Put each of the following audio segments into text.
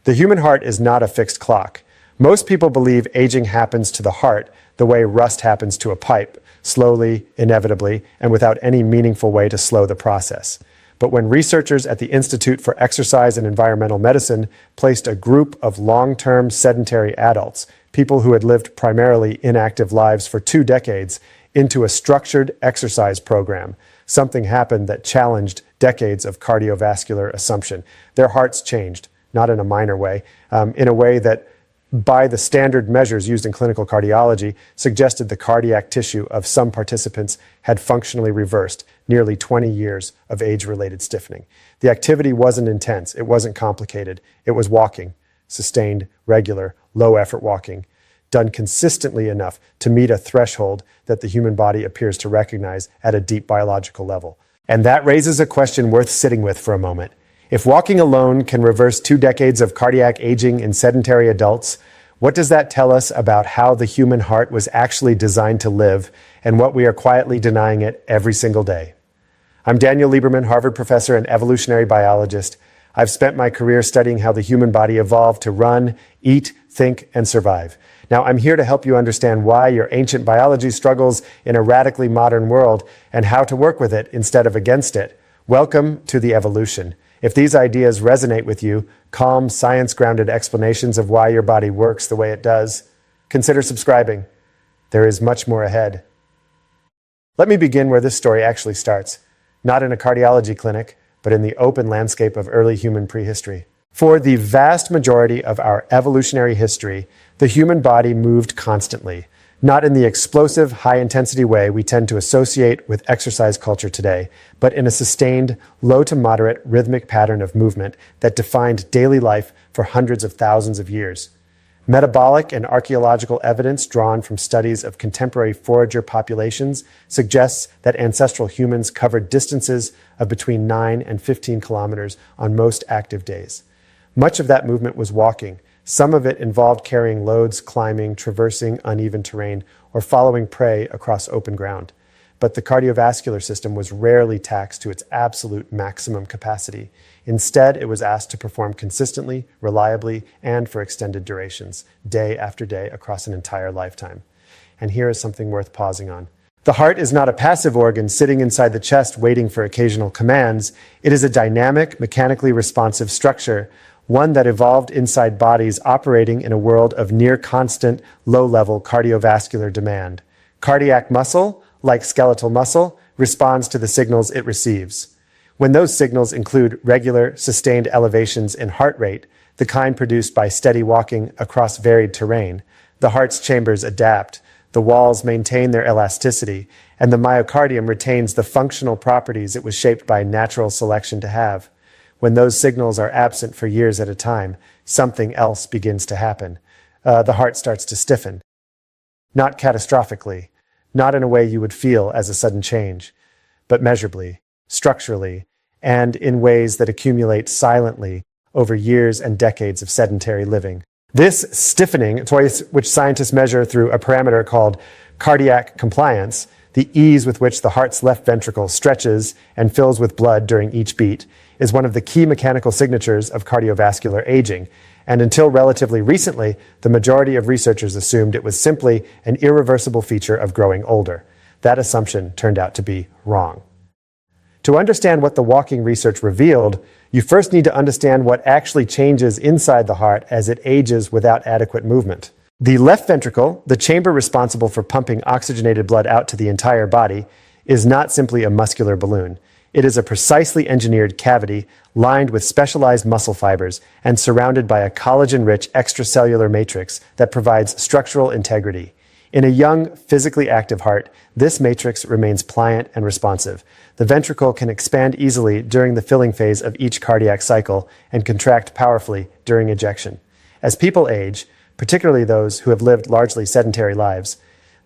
The human heart is not a fixed clock. Most people believe aging happens to the heart the way rust happens to a pipe, slowly, inevitably, and without any meaningful way to slow the process. But when researchers at the Institute for Exercise and Environmental Medicine placed a group of long-term sedentary adults, people who had lived primarily inactive lives for 2 decades, into a structured exercise program, something happened that challenged decades of cardiovascular assumption. Their hearts changed, not in a minor way, in a way that, by the standard measures used in clinical cardiology, suggested the cardiac tissue of some participants had functionally reversed nearly 20 years of age-related stiffening. The activity wasn't intense, it wasn't complicated, it was walking, sustained, regular, low-effort walking, done consistently enough to meet a threshold that the human body appears to recognize at a deep biological level. And that raises a question worth sitting with for a moment. If walking alone can reverse 2 decades of cardiac aging in sedentary adults, what does that tell us about how the human heart was actually designed to live and what we are quietly denying it every single day? I'm Daniel Lieberman, Harvard professor and evolutionary biologist. I've spent my career studying how the human body evolved to run, eat, think, and survive. Now, I'm here to help you understand why your ancient biology struggles in a radically modern world and how to work with it instead of against it. Welcome to the evolution. If these ideas resonate with you, calm, science-grounded explanations of why your body works the way it does, consider subscribing. There is much more ahead. Let me begin where this story actually starts, not in a cardiology clinic, but in the open landscape of early human prehistory. For the vast majority of our evolutionary history, the human body moved constantly, not in the explosive, high-intensity way we tend to associate with exercise culture today, but in a sustained, low to moderate rhythmic pattern of movement that defined daily life for hundreds of thousands of years. Metabolic and archaeological evidence drawn from studies of contemporary forager populations suggests that ancestral humans covered distances of between 9 and 15 kilometers on most active days. Much of that movement was walking. Some of it involved carrying loads, climbing, traversing uneven terrain, or following prey across open ground. But the cardiovascular system was rarely taxed to its absolute maximum capacity. Instead, it was asked to perform consistently, reliably, and for extended durations, day after day across an entire lifetime. And here is something worth pausing on. The heart is not a passive organ sitting inside the chest waiting for occasional commands. It is a dynamic, mechanically responsive structure, one that evolved inside bodies operating in a world of near-constant, low-level cardiovascular demand. Cardiac muscle, like skeletal muscle, responds to the signals it receives. When those signals include regular, sustained elevations in heart rate, the kind produced by steady walking across varied terrain, the heart's chambers adapt, the walls maintain their elasticity, and the myocardium retains the functional properties it was shaped by natural selection to have. When those signals are absent for years at a time, something else begins to happen. The heart starts to stiffen. Not catastrophically, not in a way you would feel as a sudden change, but measurably, structurally, and in ways that accumulate silently over years and decades of sedentary living. This stiffening, which scientists measure through a parameter called cardiac compliance, the ease with which the heart's left ventricle stretches and fills with blood during each beat, is one of the key mechanical signatures of cardiovascular aging. And until relatively recently, the majority of researchers assumed it was simply an irreversible feature of growing older. That assumption turned out to be wrong. To understand what the walking research revealed, you first need to understand what actually changes inside the heart as it ages without adequate movement. The left ventricle, the chamber responsible for pumping oxygenated blood out to the entire body, is not simply a muscular balloon. It is a precisely engineered cavity lined with specialized muscle fibers and surrounded by a collagen-rich extracellular matrix that provides structural integrity. In a young, physically active heart, this matrix remains pliant and responsive. The ventricle can expand easily during the filling phase of each cardiac cycle and contract powerfully during ejection. As people age, particularly those who have lived largely sedentary lives,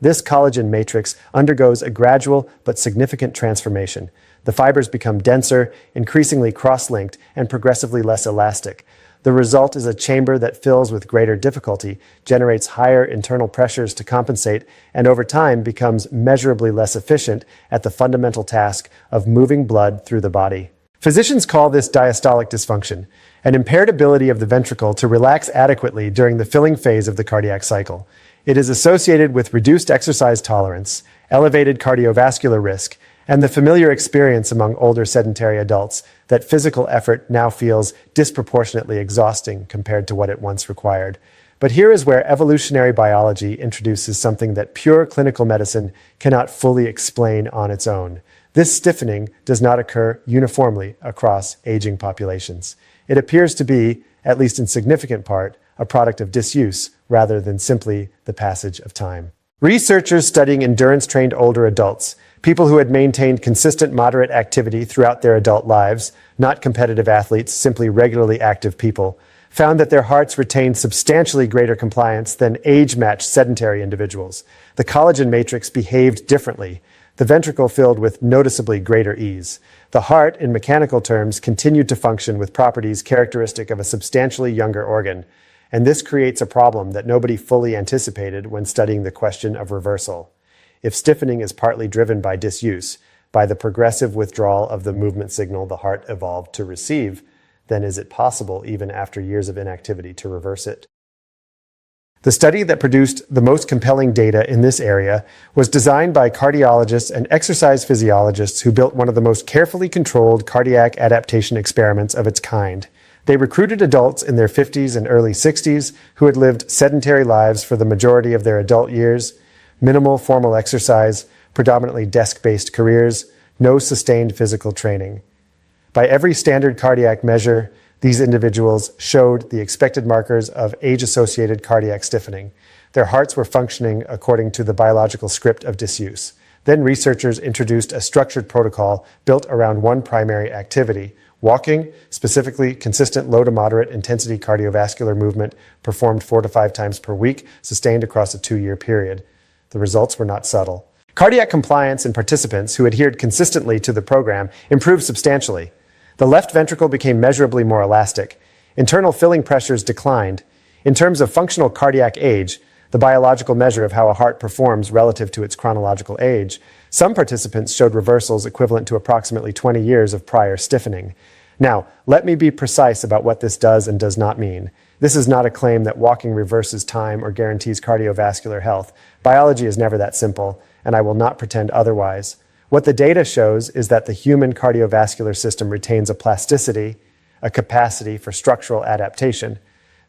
this collagen matrix undergoes a gradual but significant transformation. The fibers become denser, increasingly cross-linked, and progressively less elastic. The result is a chamber that fills with greater difficulty, generates higher internal pressures to compensate, and over time becomes measurably less efficient at the fundamental task of moving blood through the body. Physicians call this diastolic dysfunction, an impaired ability of the ventricle to relax adequately during the filling phase of the cardiac cycle. It is associated with reduced exercise tolerance, elevated cardiovascular risk, and the familiar experience among older sedentary adults that physical effort now feels disproportionately exhausting compared to what it once required. But here is where evolutionary biology introduces something that pure clinical medicine cannot fully explain on its own. This stiffening does not occur uniformly across aging populations. It appears to be, at least in significant part, a product of disuse rather than simply the passage of time. Researchers studying endurance-trained older adults, people who had maintained consistent moderate activity throughout their adult lives, not competitive athletes, simply regularly active people, found that their hearts retained substantially greater compliance than age-matched sedentary individuals. The collagen matrix behaved differently, the ventricle filled with noticeably greater ease. The heart, in mechanical terms, continued to function with properties characteristic of a substantially younger organ. And this creates a problem that nobody fully anticipated when studying the question of reversal. If stiffening is partly driven by disuse, by the progressive withdrawal of the movement signal the heart evolved to receive, then is it possible, even after years of inactivity, to reverse it? The study that produced the most compelling data in this area was designed by cardiologists and exercise physiologists who built one of the most carefully controlled cardiac adaptation experiments of its kind. They recruited adults in their 50s and early 60s who had lived sedentary lives for the majority of their adult years, minimal formal exercise, predominantly desk-based careers, no sustained physical training. By every standard cardiac measure, these individuals showed the expected markers of age-associated cardiac stiffening. Their hearts were functioning according to the biological script of disuse. Then researchers introduced a structured protocol built around one primary activity: walking, specifically consistent low to moderate intensity cardiovascular movement performed 4 to 5 times per week, sustained across a 2-year period. The results were not subtle. Cardiac compliance in participants who adhered consistently to the program improved substantially. The left ventricle became measurably more elastic. Internal filling pressures declined. In terms of functional cardiac age, the biological measure of how a heart performs relative to its chronological age, some participants showed reversals equivalent to approximately 20 years of prior stiffening. Now, let me be precise about what this does and does not mean. This is not a claim that walking reverses time or guarantees cardiovascular health. Biology is never that simple, and I will not pretend otherwise. What the data shows is that the human cardiovascular system retains a plasticity, a capacity for structural adaptation,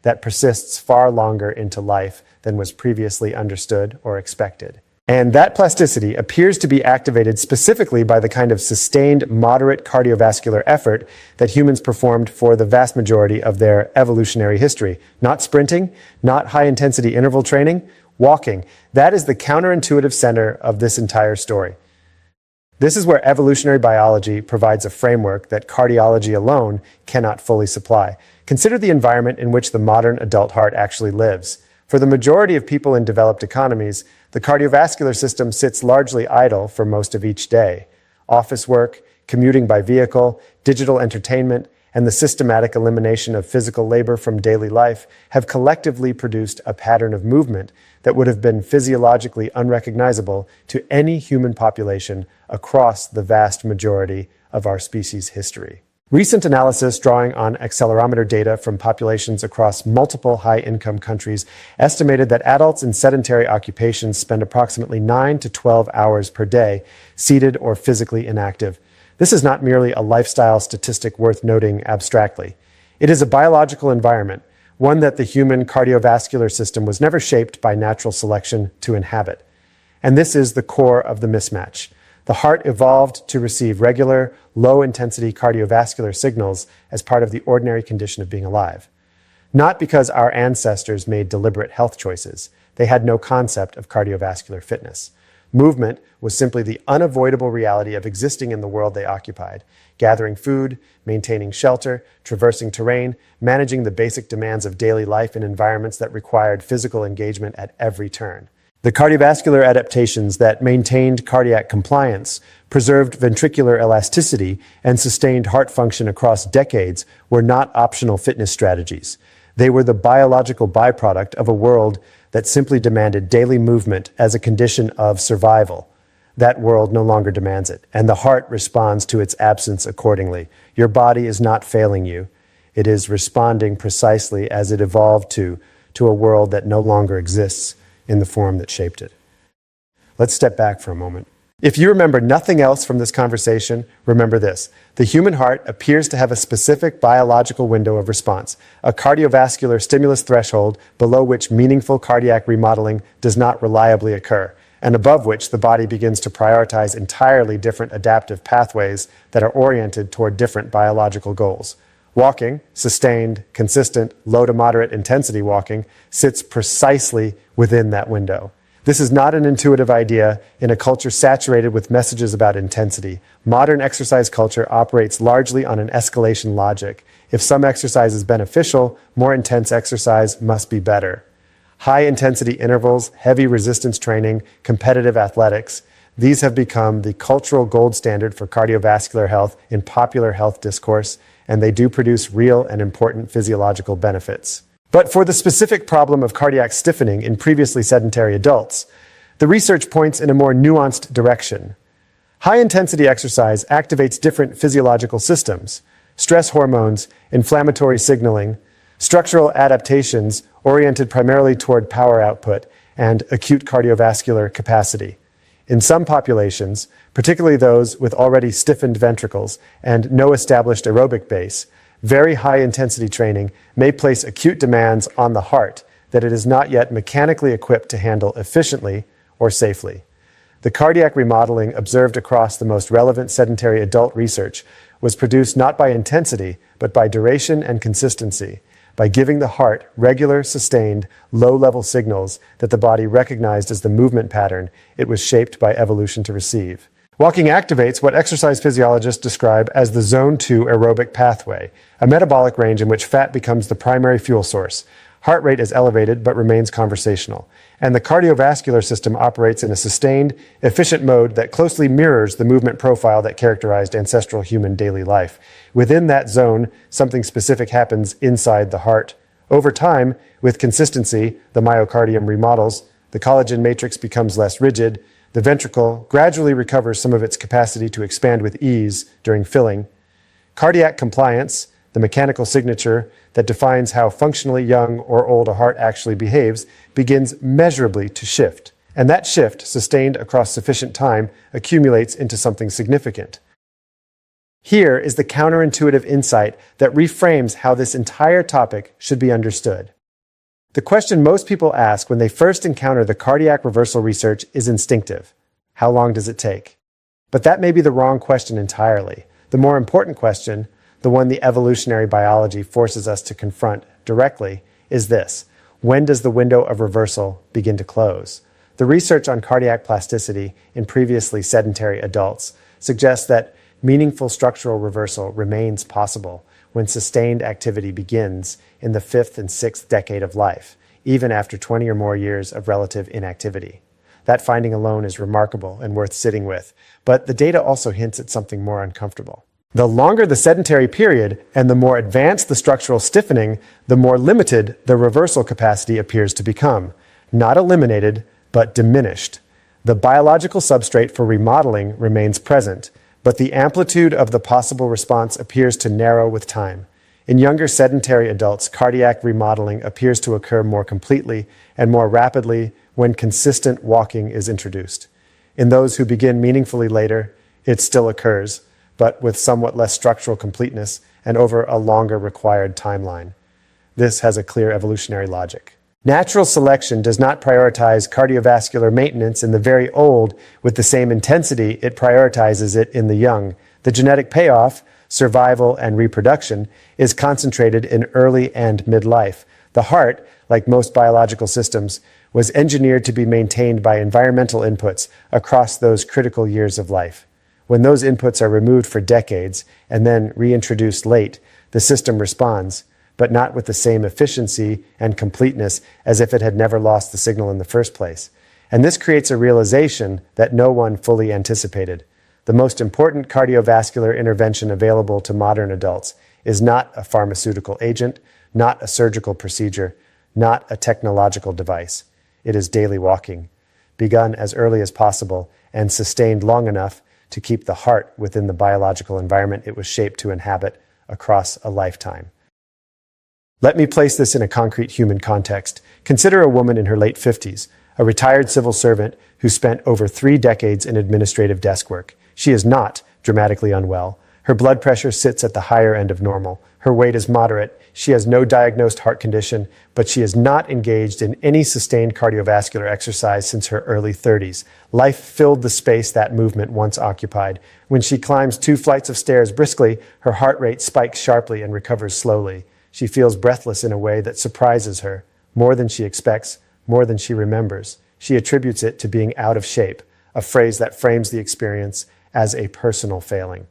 that persists far longer into life than was previously understood or expected. And that plasticity appears to be activated specifically by the kind of sustained, moderate cardiovascular effort that humans performed for the vast majority of their evolutionary history. Not sprinting, not high-intensity interval training, walking. That is the counterintuitive center of this entire story. This is where evolutionary biology provides a framework that cardiology alone cannot fully supply. Consider the environment in which the modern adult heart actually lives. For the majority of people in developed economies, the cardiovascular system sits largely idle for most of each day. Office work, commuting by vehicle, digital entertainment, and the systematic elimination of physical labor from daily life have collectively produced a pattern of movement that would have been physiologically unrecognizable to any human population across the vast majority of our species' history. Recent analysis drawing on accelerometer data from populations across multiple high-income countries estimated that adults in sedentary occupations spend approximately 9 to 12 hours per day seated or physically inactive. This is not merely a lifestyle statistic worth noting abstractly. It is a biological environment, one that the human cardiovascular system was never shaped by natural selection to inhabit. And this is the core of the mismatch. The heart evolved to receive regular, low-intensity cardiovascular signals as part of the ordinary condition of being alive. Not because our ancestors made deliberate health choices. They had no concept of cardiovascular fitness. Movement was simply the unavoidable reality of existing in the world they occupied, gathering food, maintaining shelter, traversing terrain, managing the basic demands of daily life in environments that required physical engagement at every turn. The cardiovascular adaptations that maintained cardiac compliance, preserved ventricular elasticity, and sustained heart function across decades were not optional fitness strategies. They were the biological byproduct of a world that simply demanded daily movement as a condition of survival. That world no longer demands it, and the heart responds to its absence accordingly. Your body is not failing you. It is responding precisely as it evolved to a world that no longer exists in the form that shaped it. Let's step back for a moment. If you remember nothing else from this conversation, remember this. The human heart appears to have a specific biological window of response, a cardiovascular stimulus threshold below which meaningful cardiac remodeling does not reliably occur, and above which the body begins to prioritize entirely different adaptive pathways that are oriented toward different biological goals. Walking, sustained, consistent, low to moderate intensity walking, sits precisely within that window. This is not an intuitive idea in a culture saturated with messages about intensity. Modern exercise culture operates largely on an escalation logic. If some exercise is beneficial, more intense exercise must be better. High-intensity intervals, heavy resistance training, competitive athletics, these have become the cultural gold standard for cardiovascular health in popular health discourse, and they do produce real and important physiological benefits. But for the specific problem of cardiac stiffening in previously sedentary adults, the research points in a more nuanced direction. High-intensity exercise activates different physiological systems: stress hormones, inflammatory signaling, structural adaptations oriented primarily toward power output, and acute cardiovascular capacity. In some populations, particularly those with already stiffened ventricles and no established aerobic base, very high-intensity training may place acute demands on the heart that it is not yet mechanically equipped to handle efficiently or safely. The cardiac remodeling observed across the most relevant sedentary adult research was produced not by intensity, but by duration and consistency, by giving the heart regular, sustained, low-level signals that the body recognized as the movement pattern it was shaped by evolution to receive. Walking activates what exercise physiologists describe as the Zone 2 aerobic pathway, a metabolic range in which fat becomes the primary fuel source. Heart rate is elevated but remains conversational, and the cardiovascular system operates in a sustained, efficient mode that closely mirrors the movement profile that characterized ancestral human daily life. Within that zone, something specific happens inside the heart. Over time, with consistency, the myocardium remodels, the collagen matrix becomes less rigid, the ventricle gradually recovers some of its capacity to expand with ease during filling. Cardiac compliance, the mechanical signature that defines how functionally young or old a heart actually behaves, begins measurably to shift. And that shift, sustained across sufficient time, accumulates into something significant. Here is the counterintuitive insight that reframes how this entire topic should be understood. The question most people ask when they first encounter the cardiac reversal research is instinctive. How long does it take? But that may be the wrong question entirely. The more important question, the one the evolutionary biology forces us to confront directly, is this: when does the window of reversal begin to close? The research on cardiac plasticity in previously sedentary adults suggests that meaningful structural reversal remains possible when sustained activity begins in the 5th and 6th decade of life, even after 20 or more years of relative inactivity. That finding alone is remarkable and worth sitting with, but the data also hints at something more uncomfortable. The longer the sedentary period and the more advanced the structural stiffening, the more limited the reversal capacity appears to become. Not eliminated, but diminished. The biological substrate for remodeling remains present, but the amplitude of the possible response appears to narrow with time. In younger sedentary adults, cardiac remodeling appears to occur more completely and more rapidly when consistent walking is introduced. In those who begin meaningfully later, it still occurs, but with somewhat less structural completeness and over a longer required timeline. This has a clear evolutionary logic. Natural selection does not prioritize cardiovascular maintenance in the very old with the same intensity it prioritizes it in the young. The genetic payoff, survival and reproduction, is concentrated in early and midlife. The heart, like most biological systems, was engineered to be maintained by environmental inputs across those critical years of life. When those inputs are removed for decades and then reintroduced late, the system responds, but not with the same efficiency and completeness as if it had never lost the signal in the first place. And this creates a realization that no one fully anticipated. The most important cardiovascular intervention available to modern adults is not a pharmaceutical agent, not a surgical procedure, not a technological device. It is daily walking, begun as early as possible and sustained long enough to keep the heart within the biological environment it was shaped to inhabit across a lifetime. Let me place this in a concrete human context. Consider a woman in her late 50s, a retired civil servant who spent over 3 decades in administrative desk work. She is not dramatically unwell. Her blood pressure sits at the higher end of normal. Her weight is moderate. She has no diagnosed heart condition, but she is not engaged in any sustained cardiovascular exercise since her early 30s. Life filled the space that movement once occupied. When she climbs 2 flights of stairs briskly, her heart rate spikes sharply and recovers slowly. She feels breathless in a way that surprises her, more than she expects, more than she remembers. She attributes it to being out of shape, a phrase that frames the experience as a personal failing.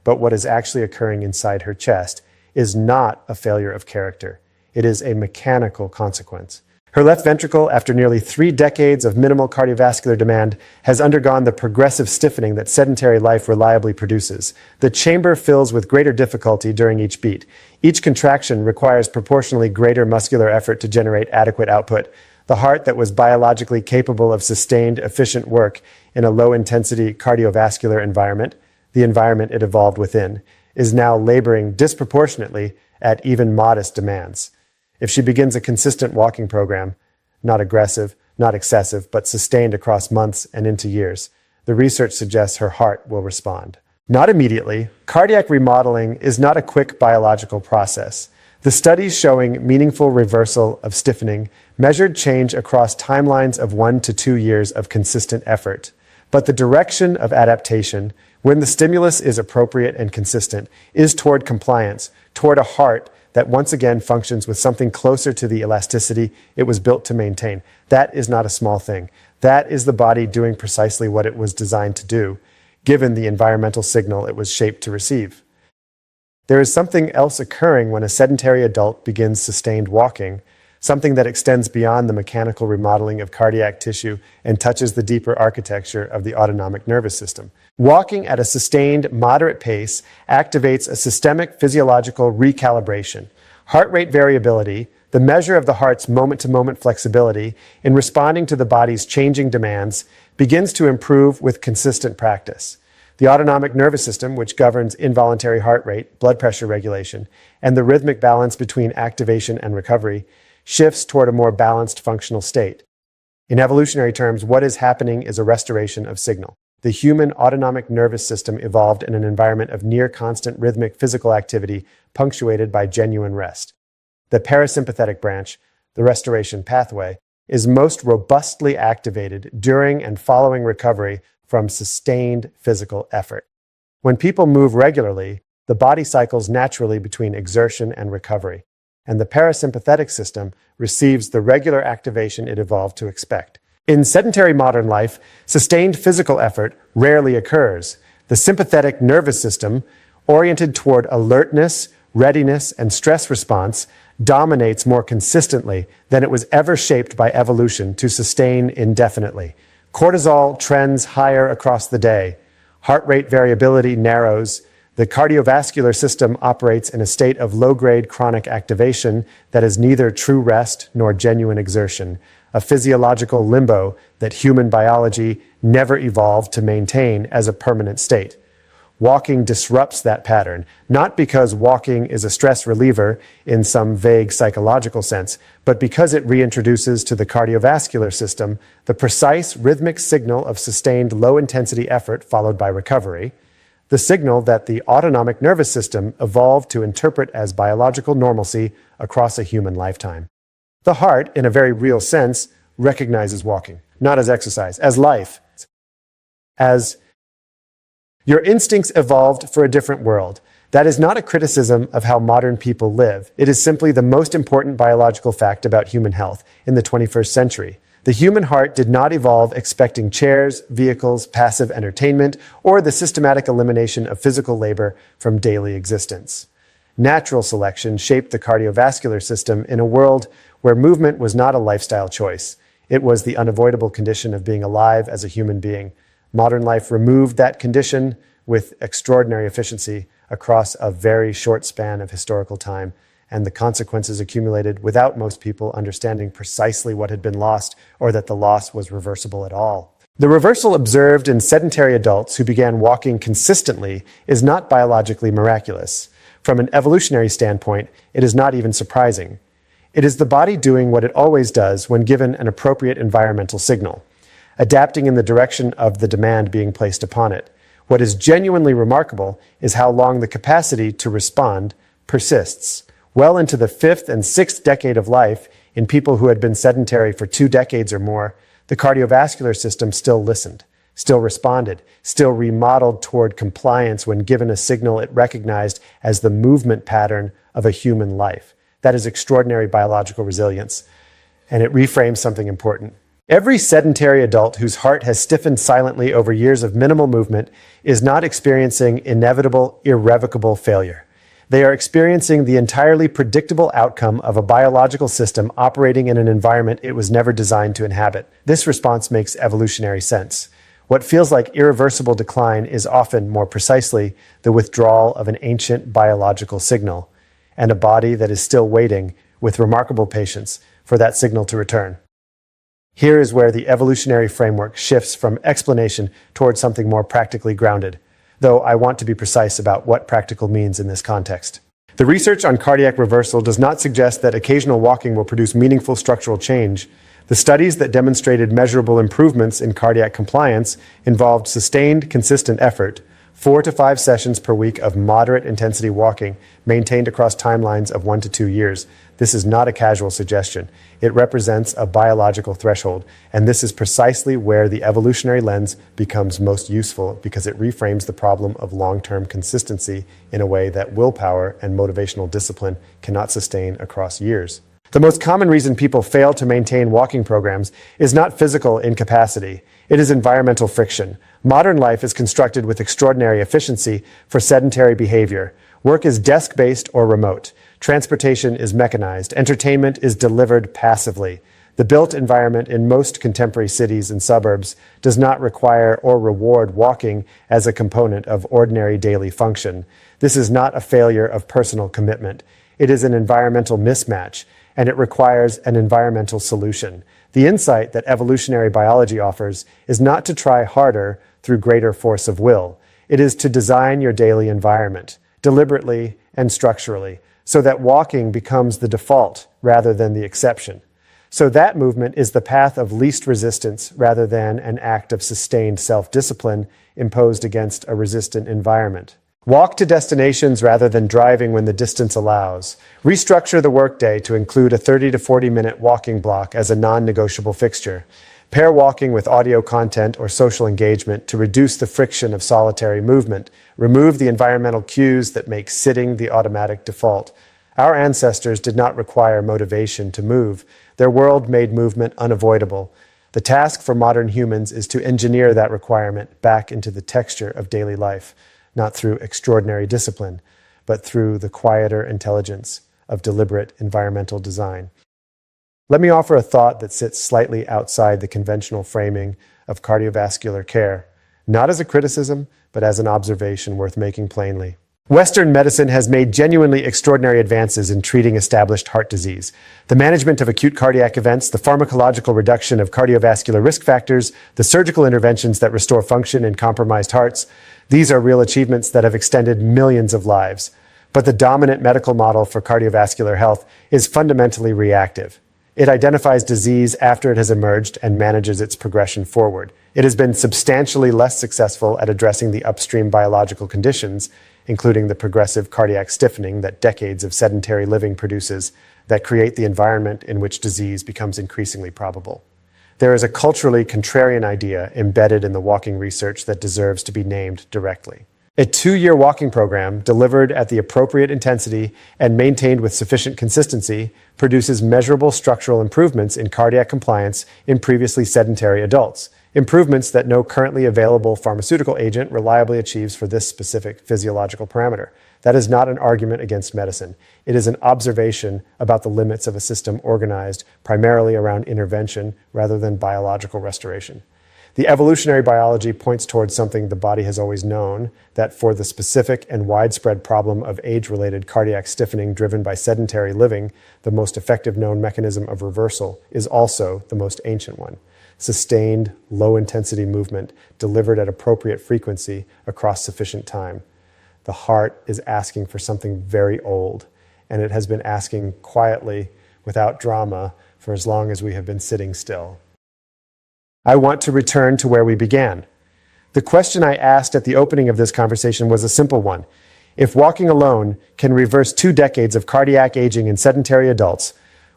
But what is actually occurring inside her chest is not a failure of character. It is a mechanical consequence. Her left ventricle, after nearly 3 decades of minimal cardiovascular demand, has undergone the progressive stiffening that sedentary life reliably produces. The chamber fills with greater difficulty during each beat. Each contraction requires proportionally greater muscular effort to generate adequate output. The heart that was biologically capable of sustained, efficient work in a low-intensity cardiovascular environment, the environment it evolved within, is now laboring disproportionately at even modest demands. If she begins a consistent walking program, not aggressive, not excessive, but sustained across months and into years, the research suggests her heart will respond. Not immediately. Cardiac remodeling is not a quick biological process. The studies showing meaningful reversal of stiffening measured change across timelines of 1 to 2 years of consistent effort. But the direction of adaptation, when the stimulus is appropriate and consistent, is toward compliance, toward a heart that once again functions with something closer to the elasticity it was built to maintain. That is not a small thing. That is the body doing precisely what it was designed to do, given the environmental signal it was shaped to receive. There is something else occurring when a sedentary adult begins sustained walking, something that extends beyond the mechanical remodeling of cardiac tissue and touches the deeper architecture of the autonomic nervous system. Walking at a sustained, moderate pace activates a systemic physiological recalibration. Heart rate variability, the measure of the heart's moment-to-moment flexibility in responding to the body's changing demands, begins to improve with consistent practice. The autonomic nervous system, which governs involuntary heart rate, blood pressure regulation, and the rhythmic balance between activation and recovery, shifts toward a more balanced functional state. In evolutionary terms, what is happening is a restoration of signal. The human autonomic nervous system evolved in an environment of near-constant rhythmic physical activity punctuated by genuine rest. The parasympathetic branch, the restoration pathway, is most robustly activated during and following recovery from sustained physical effort. When people move regularly, the body cycles naturally between exertion and recovery, and the parasympathetic system receives the regular activation it evolved to expect. In sedentary modern life, sustained physical effort rarely occurs. The sympathetic nervous system, oriented toward alertness, readiness, and stress response, dominates more consistently than it was ever shaped by evolution to sustain indefinitely. Cortisol trends higher across the day. Heart rate variability narrows. The cardiovascular system operates in a state of low-grade chronic activation that is neither true rest nor genuine exertion, a physiological limbo that human biology never evolved to maintain as a permanent state. Walking disrupts that pattern, not because walking is a stress reliever in some vague psychological sense, but because it reintroduces to the cardiovascular system the precise rhythmic signal of sustained low-intensity effort followed by recovery, the signal that the autonomic nervous system evolved to interpret as biological normalcy across a human lifetime. The heart, in a very real sense, recognizes walking, not as exercise, as life, as your instincts evolved for a different world. That is not a criticism of how modern people live. It is simply the most important biological fact about human health in the 21st century. The human heart did not evolve expecting chairs, vehicles, passive entertainment, or the systematic elimination of physical labor from daily existence. Natural selection shaped the cardiovascular system in a world where movement was not a lifestyle choice. It was the unavoidable condition of being alive as a human being. Modern life removed that condition with extraordinary efficiency across a very short span of historical time, and the consequences accumulated without most people understanding precisely what had been lost or that the loss was reversible at all. The reversal observed in sedentary adults who began walking consistently is not biologically miraculous. From an evolutionary standpoint, it is not even surprising. It is the body doing what it always does when given an appropriate environmental signal, adapting in the direction of the demand being placed upon it. What is genuinely remarkable is how long the capacity to respond persists. Well into the fifth and sixth decade of life, in people who had been sedentary for 2 decades or more, the cardiovascular system still listened, still responded, still remodeled toward compliance when given a signal it recognized as the movement pattern of a human life. That is extraordinary biological resilience, and it reframes something important. Every sedentary adult whose heart has stiffened silently over years of minimal movement is not experiencing inevitable, irrevocable failure. They are experiencing the entirely predictable outcome of a biological system operating in an environment it was never designed to inhabit. This response makes evolutionary sense. What feels like irreversible decline is often, more precisely, the withdrawal of an ancient biological signal, and a body that is still waiting, with remarkable patience, for that signal to return. Here is where the evolutionary framework shifts from explanation towards something more practically grounded, though I want to be precise about what practical means in this context. The research on cardiac reversal does not suggest that occasional walking will produce meaningful structural change. The studies that demonstrated measurable improvements in cardiac compliance involved sustained, consistent effort, 4 to 5 sessions per week of moderate intensity walking, maintained across timelines of 1 to 2 years. This is not a casual suggestion. It represents a biological threshold, and this is precisely where the evolutionary lens becomes most useful because it reframes the problem of long-term consistency in a way that willpower and motivational discipline cannot sustain across years. The most common reason people fail to maintain walking programs is not physical incapacity. It is environmental friction. Modern life is constructed with extraordinary efficiency for sedentary behavior. Work is desk-based or remote. Transportation is mechanized. Entertainment is delivered passively. The built environment in most contemporary cities and suburbs does not require or reward walking as a component of ordinary daily function. This is not a failure of personal commitment. It is an environmental mismatch, and it requires an environmental solution. The insight that evolutionary biology offers is not to try harder through greater force of will. It is to design your daily environment, deliberately and structurally, so that walking becomes the default rather than the exception. So that movement is the path of least resistance rather than an act of sustained self-discipline imposed against a resistant environment. Walk to destinations rather than driving when the distance allows. Restructure the workday to include a 30 to 40-minute walking block as a non-negotiable fixture. Pair walking with audio content or social engagement to reduce the friction of solitary movement. Remove the environmental cues that make sitting the automatic default. Our ancestors did not require motivation to move. Their world made movement unavoidable. The task for modern humans is to engineer that requirement back into the texture of daily life, not through extraordinary discipline, but through the quieter intelligence of deliberate environmental design. Let me offer a thought that sits slightly outside the conventional framing of cardiovascular care, not as a criticism, but as an observation worth making plainly. Western medicine has made genuinely extraordinary advances in treating established heart disease. The management of acute cardiac events, the pharmacological reduction of cardiovascular risk factors, the surgical interventions that restore function in compromised hearts, these are real achievements that have extended millions of lives. But the dominant medical model for cardiovascular health is fundamentally reactive. It identifies disease after it has emerged and manages its progression forward. It has been substantially less successful at addressing the upstream biological conditions, including the progressive cardiac stiffening that decades of sedentary living produces, that create the environment in which disease becomes increasingly probable. There is a culturally contrarian idea embedded in the walking research that deserves to be named directly. A 2-year walking program delivered at the appropriate intensity and maintained with sufficient consistency produces measurable structural improvements in cardiac compliance in previously sedentary adults, improvements that no currently available pharmaceutical agent reliably achieves for this specific physiological parameter. That is not an argument against medicine. It is an observation about the limits of a system organized primarily around intervention rather than biological restoration. The evolutionary biology points towards something the body has always known, that for the specific and widespread problem of age-related cardiac stiffening driven by sedentary living, the most effective known mechanism of reversal is also the most ancient one: sustained, low-intensity movement delivered at appropriate frequency across sufficient time. the heart is asking for something very old, and it has been asking quietly, without drama, for as long as we have been sitting still. I want to return to where we began. The question I asked at the opening of this conversation was a simple one. If walking alone can reverse 2 decades of cardiac aging in sedentary adults,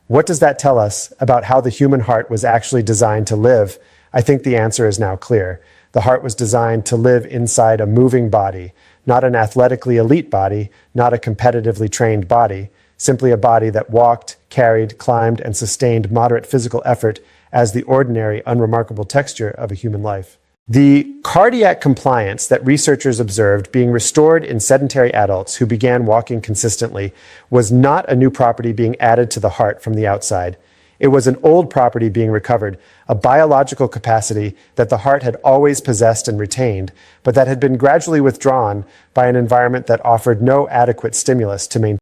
what does that tell us about how the human heart was actually designed to live? I think the answer is now clear. The heart was designed to live inside a moving body, not an athletically elite body, not a competitively trained body, simply a body that walked, carried, climbed, and sustained moderate physical effort as the ordinary, unremarkable texture of a human life. The cardiac compliance that researchers observed being restored in sedentary adults who began walking consistently was not a new property being added to the heart from the outside. It was an old property being recovered, a biological capacity that the heart had always possessed and retained, but that had been gradually withdrawn by an environment that offered no adequate stimulus to maintain